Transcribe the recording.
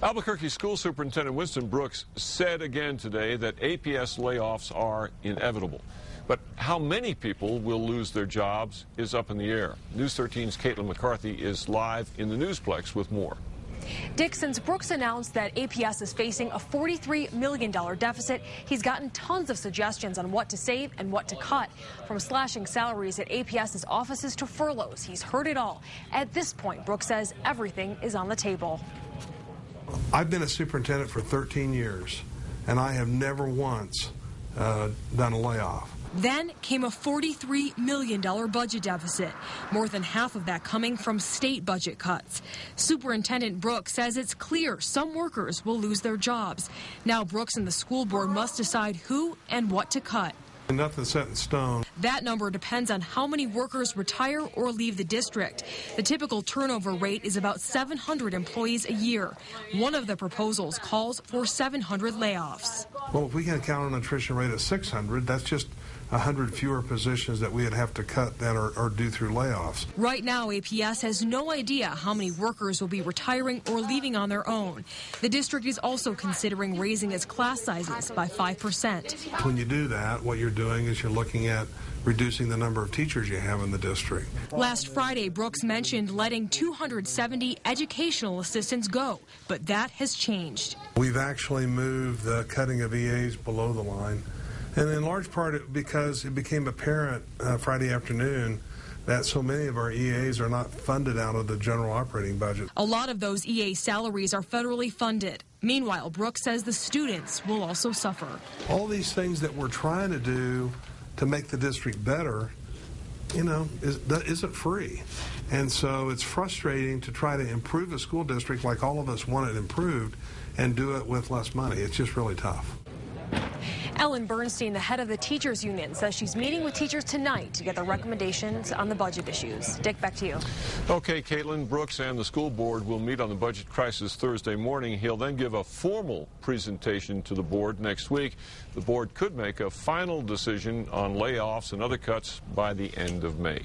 Albuquerque School Superintendent Winston Brooks said again today that APS layoffs are inevitable. But how many people will lose their jobs is up in the air. News 13's Caitlin McCarthy is live in the Newsplex with more. Dick, since Brooks announced that APS is facing a $43 million deficit, he's gotten tons of suggestions on what to save and what to cut. From slashing salaries at APS's offices to furloughs, he's heard it all. At this point, Brooks says everything is on the table. I've been a superintendent for 13 years, and I have never once done a layoff. Then came a $43 million budget deficit, more than half of that coming from state budget cuts. Superintendent Brooks says it's clear some workers will lose their jobs. Now Brooks and the school board must decide who and what to cut. Nothing's set in stone. That number depends on how many workers retire or leave the district. The typical turnover rate is about 700 employees a year. One of the proposals calls for 700 layoffs. Well, if we can count on an attrition rate of 600, that's just 100 fewer positions that we would have to cut that are due through layoffs. Right now, APS has no idea how many workers will be retiring or leaving on their own. The district is also considering raising its class sizes by 5%. When you do that, what you're doing is you're looking at reducing the number of teachers you have in the district. Last Friday, Brooks mentioned letting 270 educational assistants go, but that has changed. We've actually moved the cutting of EAs below the line, and in large part because it became apparent Friday afternoon that so many of our EAs are not funded out of the general operating budget. A lot of those EA salaries are federally funded. Meanwhile, Brooks says the students will also suffer. All these things that we're trying to do to make the district better, isn't free. And so it's frustrating to try to improve a school district like all of us want it improved and do it with less money. It's just really tough. Ellen Bernstein, the head of the teachers union, says she's meeting with teachers tonight to get their recommendations on the budget issues. Dick, back to you. Okay, Caitlin, Brooks and the school board will meet on the budget crisis Thursday morning. He'll then give a formal presentation to the board next week. The board could make a final decision on layoffs and other cuts by the end of May.